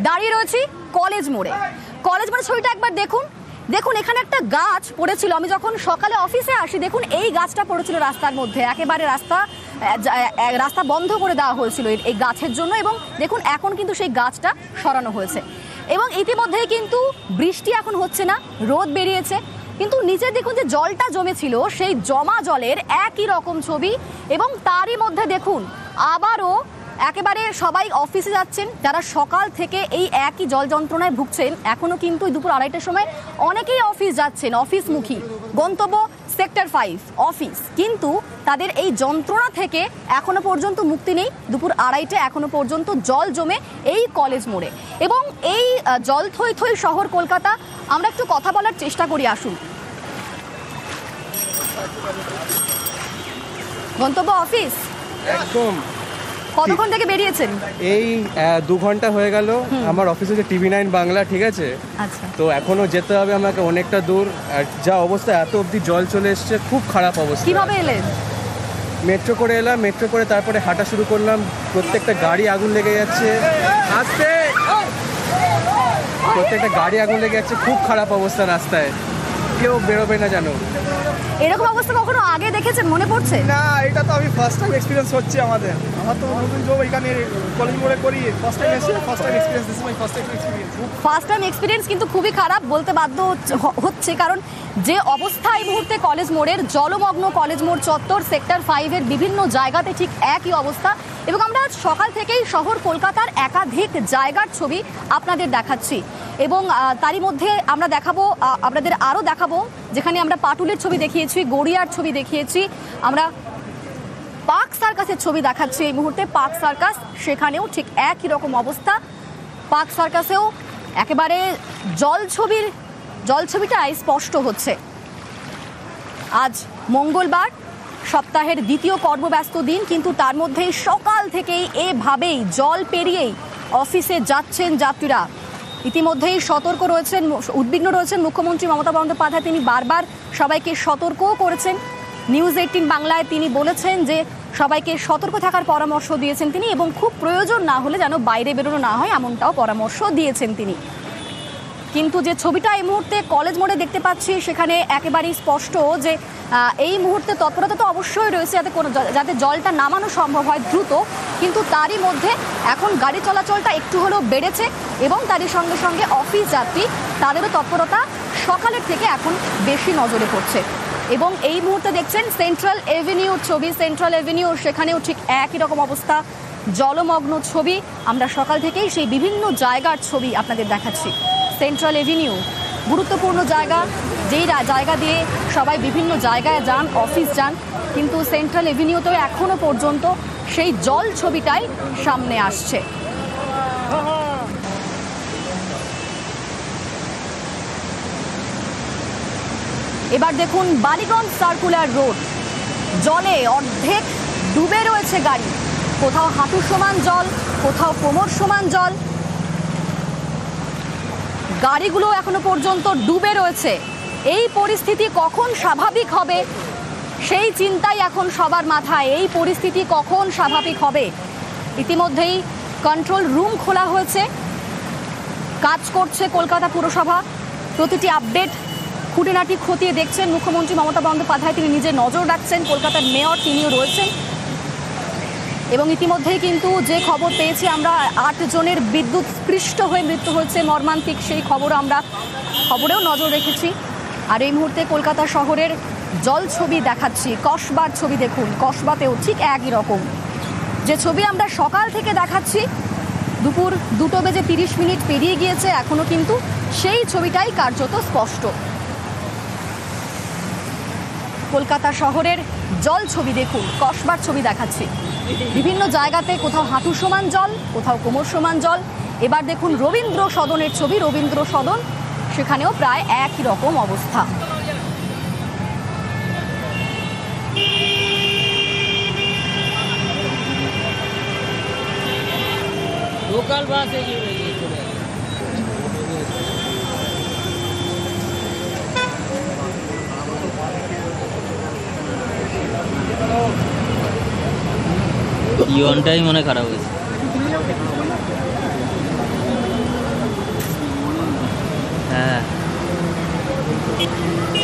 দাঁড়িয়ে রয়েছি কলেজ মোড়ে। কলেজ মোড়ে ছবিটা একবার দেখুন। দেখুন এখানে একটা গাছ পড়েছিল, আমি যখন সকালে অফিসে আসি দেখুন এই গাছটা পড়েছিল রাস্তার মধ্যে, একেবারে রাস্তা বন্ধ করে দেওয়া হয়েছিল এই গাছের জন্য, এবং দেখুন এখন কিন্তু সেই গাছটা সরানো হয়েছে এবং ইতিমধ্যেই কিন্তু বৃষ্টি এখন হচ্ছে না, রোদ বেরিয়েছে, কিন্তু নিচে দেখুন যে জলটা জমেছিল সেই জমা জলের একই রকম ছবি। এবং তারই মধ্যে দেখুন আবারও একেবারে সবাই অফিসে যাচ্ছেন, যারা সকাল থেকে এই একই জল যন্ত্রণায় ভুগছেন, এখনো কিন্তু দুপুর 2:30টার সময় অনেকেই অফিস যাচ্ছেন, অফিসমুখী, গন্তব্য সেক্টর 5 অফিস, কিন্তু তাদের এই যন্ত্রণা থেকে এখনো পর্যন্ত মুক্তি নেই। দুপুর 2:30টায় এখনো পর্যন্ত জল জমে এই কলেজ মোড়ে, এবং এই জল থই থই শহর কলকাতা। আমরা একটু কথা বলার চেষ্টা করি, আসুন। গন্তব্য অফিস একদম। কতক্ষণ থেকে বেরিয়েছেন? এই 2 ঘন্টা হয়ে গেল। আমার অফিস হচ্ছে TV9 বাংলা, ঠিক আছে? আচ্ছা, তো এখনো যেতে হবে আমাকে অনেকটা দূর। আর যা অবস্থা, এত অবধি জল চলে এসছে, খুব খারাপ অবস্থা। কিভাবে এলেন? মেট্রো করে এলাম, মেট্রো করে তারপরে হাঁটা শুরু করলাম। প্রত্যেকটা গাড়ি আগুন লেগে যাচ্ছে, প্রত্যেকটা গাড়ি আগুন লেগে যাচ্ছে, খুব খারাপ অবস্থা রাস্তায়, কেউ বেরোবে না জানো। এরকম অবস্থা কখনো আগে দেখেছেন মনে পড়ছে? না, এটা তো আমি ফার্স্ট টাইম এক্সপিরিয়েন্স হচ্ছে আমার তো নতুন জব এখানে কলেজ মোড়ে করি, ফার্স্ট টাইম এসে first time experience, this is my first time experience. First time experience কিন্তু খুবই খারাপ বলতে বাধ্য হচ্ছে, কারণ যে অবস্থা এই মুহূর্তে কলেজ মোড়ের, জলমগ্ন কলেজ মোড় চত্বর, সেক্টর 5 এর বিভিন্ন জায়গাতে ঠিক একই অবস্থা। এবং আমরা সকাল থেকেই শহর কলকাতার একাধিক জায়গার ছবি আপনাদের দেখাচ্ছি, এবং তারই মধ্যে আমরা দেখাবো, আপনাদের আরও দেখাবো, যেখানে আমরা পাটুলের ছবি দেখিয়েছি, গড়িয়ার ছবি দেখিয়েছি, আমরা পার্ক সার্কাসের ছবি দেখাচ্ছি এই মুহূর্তে। পার্ক সার্কাস, সেখানেও ঠিক একই রকম অবস্থা। পার্ক সার্কাসেও একেবারে জলছবিটাই স্পষ্ট হচ্ছে। আজ মঙ্গলবার, সপ্তাহের দ্বিতীয় কর্মব্যস্ত দিন, কিন্তু তার মধ্যেই সকাল থেকেই এভাবেই জল পেরিয়েই অফিসে যাচ্ছেন যাত্রীরা। ইতিমধ্যেই সতর্ক রয়েছেন, উদ্বিগ্ন রয়েছেন মুখ্যমন্ত্রী মমতা বন্দ্যোপাধ্যায়। তিনি বারবার সবাইকে সতর্কও করেছেন। নিউজ 18 বাংলায় তিনি বলেছেন যে সবাইকে সতর্ক থাকার পরামর্শ দিয়েছেন তিনি, এবং খুব প্রয়োজন না হলে যেন বাইরে বেরোনো না হয় এমনটাও পরামর্শ দিয়েছেন তিনি। কিন্তু যে ছবিটা এই মুহূর্তে কলেজ মোড়ে দেখতে পাচ্ছি, সেখানে একেবারেই স্পষ্ট যে এই মুহূর্তে তৎপরতা তো অবশ্যই রয়েছে যাতে জলটা নামানো সম্ভব হয় দ্রুত, কিন্তু তারই মধ্যে এখন গাড়ি চলাচলটা একটু হলেও বেড়েছে, এবং তারই সঙ্গে সঙ্গে অফিস যাত্রী, তাদেরও তৎপরতা সকালের থেকে এখন বেশি নজরে পড়ছে। এবং এই মুহূর্তে দেখছেন সেন্ট্রাল এভিনিউর ছবি, সেন্ট্রাল এভিনিউ, সেখানেও ঠিক একই রকম অবস্থা, জলমগ্ন ছবি। আমরা সকাল থেকেই সেই বিভিন্ন জায়গার ছবি আপনাদের দেখাচ্ছি। সেন্ট্রাল এভিনিউ গুরুত্বপূর্ণ জায়গা, যেই জায়গা দিয়ে সবাই বিভিন্ন জায়গায় যান, অফিস যান, কিন্তু সেন্ট্রাল এভিনিউতেও এখনো পর্যন্ত সেই জল ছবিটাই সামনে আসছে। এবার দেখুন বালিগঞ্জ সার্কুলার রোড, জলে অর্ধেক ডুবে রয়েছে গাড়ি, কোথাও হাঁটু সমান জল, কোথাও কোমর সমান জল, গাড়িগুলো এখনো পর্যন্ত ডুবে রয়েছে। এই পরিস্থিতি কখন স্বাভাবিক হবে সেই চিন্তাই এখন সবার মাথায়। এই পরিস্থিতি কখন স্বাভাবিক হবে? ইতিমধ্যেই কন্ট্রোল রুম খোলা হয়েছে, কাজ করছে কলকাতা পুরসভা। প্রতিটি আপডেট খুঁটিনাটি খতিয়ে দেখছেন মুখ্যমন্ত্রী মমতা বন্দ্যোপাধ্যায়, তিনি নিজে নজর রাখছেন। কলকাতার মেয়র তিনিও রয়েছেন, এবং ইতিমধ্যেই কিন্তু যে খবর পেয়েছি আমরা, 8 জনের বিদ্যুৎ স্পৃষ্ট হয়ে মৃত্যু হয়েছে, মর্মান্তিক সেই খবরেও নজর রেখেছি। আর এই মুহূর্তে কলকাতা শহরের জল ছবি দেখাচ্ছি, কসবার ছবি দেখুন, কসবাতেও ঠিক একই রকম। যে ছবি আমরা সকাল থেকে দেখাচ্ছি, দুপুর 2:30 পেরিয়ে গিয়েছে, এখনো কিন্তু সেই ছবিটাই কার্যত স্পষ্ট। কলকাতা শহরের জল ছবি দেখুন, কসবার ছবি দেখাচ্ছি। বিভিন্ন জায়গাতে কোথাও হাঁটু সমান জল, কোথাও কোমর সমান জল। এবার দেখুন রবীন্দ্র সদনের ছবি, রবীন্দ্র সদন, সেখানেও প্রায় একই রকম অবস্থা। লোকাল বাস ইয়নটাই মনে খারাপ হয়েছে। है